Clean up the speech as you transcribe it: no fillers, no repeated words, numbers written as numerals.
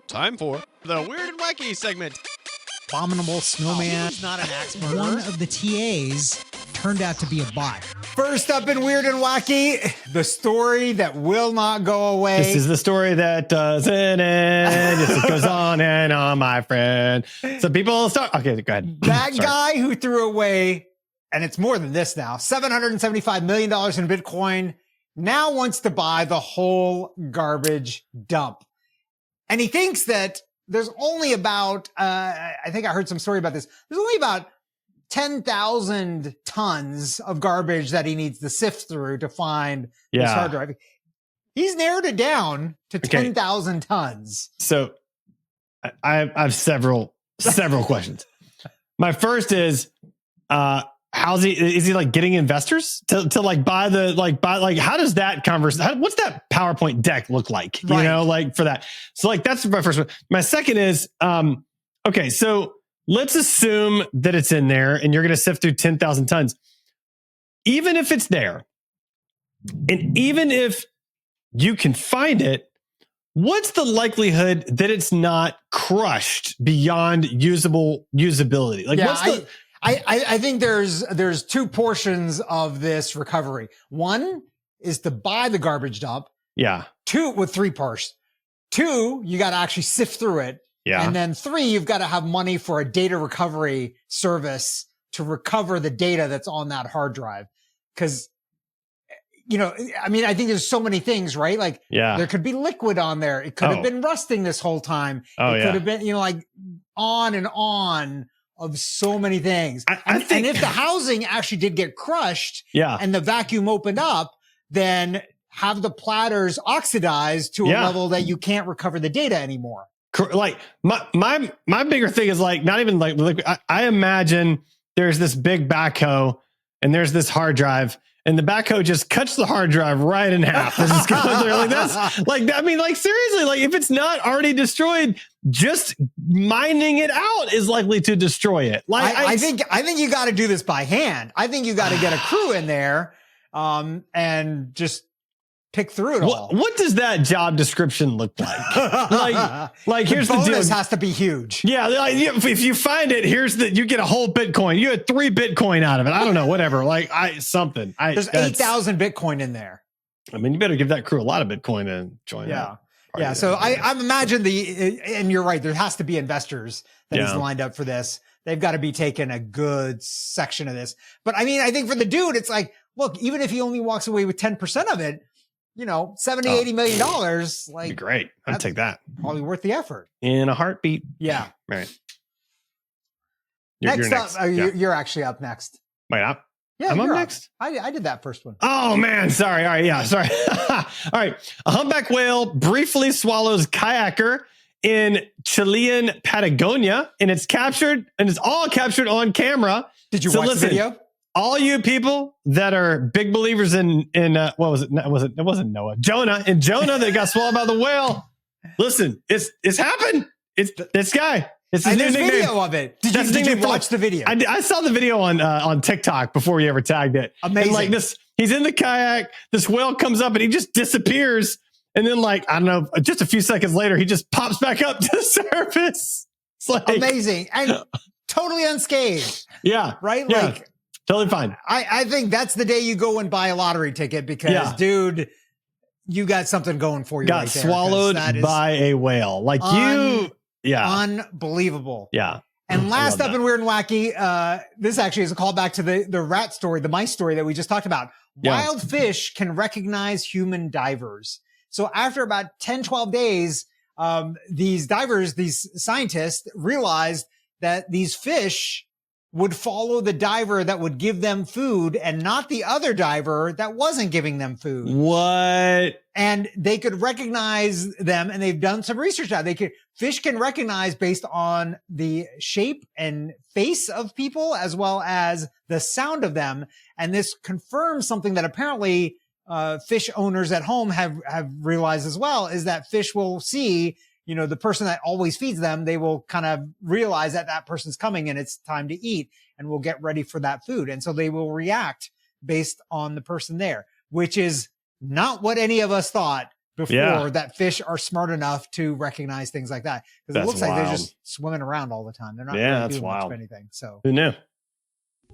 Time for the Weird and Wacky segment. Abominable snowman. He's not an axe murderer. One of the TAs turned out to be a bot. First up in Weird and Wacky, the story that will not go away. This is the story that doesn't end. It goes on and on, my friend. So people start. Okay, go ahead. That guy who threw away, and it's more than this now, $775 million in Bitcoin, now wants to buy the whole garbage dump. And he thinks that there's only about, I think I heard some story about this. There's only about 10,000 tons of garbage that he needs to sift through to find this hard drive. He's narrowed it down to 10,000 tons. So I have several questions. My first is, is he like getting investors to like buy how does that what's that PowerPoint deck look like? You know, like for that. So like, that's my first one. My second is, okay, so let's assume that it's in there and you're going to sift through 10,000 tons. Even if it's there, and even if you can find it, what's the likelihood that it's not crushed beyond usability? Like, I think there's two portions of this recovery. One is to buy the garbage dump. Yeah. Three parts. Two, you got to actually sift through it. Yeah. And then three, you've got to have money for a data recovery service to recover the data that's on that hard drive. Cause, you know, I mean, I think there's so many things, right? Like, there could be liquid on there. It could have been rusting this whole time. It could have been, you know, like on and on of so many things. And if the housing actually did get crushed and the vacuum opened up, then have the platters oxidized to a level that you can't recover the data anymore. Like my bigger thing is like, not even like I imagine there's this big backhoe and there's this hard drive and the backhoe just cuts the hard drive right in half. This is like that's like, I mean, like seriously, like if it's not already destroyed, just mining it out is likely to destroy it. Like I think you got to do this by hand. I think you got to get a crew in there, and just pick through it all. What does that job description look like? like here's the deal. Bonus has to be huge. Yeah, like, if you find it, you get a whole Bitcoin. You had 3 Bitcoin out of it. I don't know, whatever. Like there's 8,000 Bitcoin in there. I mean, you better give that crew a lot of Bitcoin and join. Yeah. So I imagine and you're right. There has to be investors that he's lined up for this. They've got to be taking a good section of this. But I mean, I think for the dude, it's like, look, even if he only walks away with 10% of it, you know, $80 million, like, be great. I'd take that. Probably worth the effort. In a heartbeat. Yeah. Right. Next up, you're actually up next. Wait, I'm up next? I did that first one. Oh, man. Sorry. All right. Yeah. Sorry. All right. A humpback whale briefly swallows kayaker in Chilean Patagonia, and it's all captured on camera. Did you watch the video? All you people that are big believers in what was it? It wasn't Noah. Jonah that got swallowed by the whale. Listen, it's happened. It's this guy. It's his new nickname. Video of it. Did you watch the video? I saw the video on TikTok before we ever tagged it. Amazing. And like he's in the kayak. This whale comes up and he just disappears. And then like, I don't know, just a few seconds later, he just pops back up to the surface. It's like amazing and totally unscathed. Yeah. Right. Yeah. Like. Totally fine. I think that's the day you go and buy a lottery ticket because, dude, you got something going for you. Got swallowed by a whale. Like unbelievable. Yeah. And last up in Weird and Wacky, this actually is a callback to the rat story, the mice story that we just talked about. Wild fish can recognize human divers. So after about 10, 12 days, these scientists realized that these fish would follow the diver that would give them food and not the other diver that wasn't giving them food. What? And they could recognize them, and they've done some research now. Fish can recognize based on the shape and face of people as well as the sound of them. And this confirms something that apparently fish owners at home have realized as well, is that fish will see, you know, the person that always feeds them, they will kind of realize that person's coming and it's time to eat and will get ready for that food. And so they will react based on the person there, which is not what any of us thought before that fish are smart enough to recognize things like that. Because it That's looks like they're wild. just swimming around all the time. They're not Yeah, really that's doing much of wild. anything. So Who knew?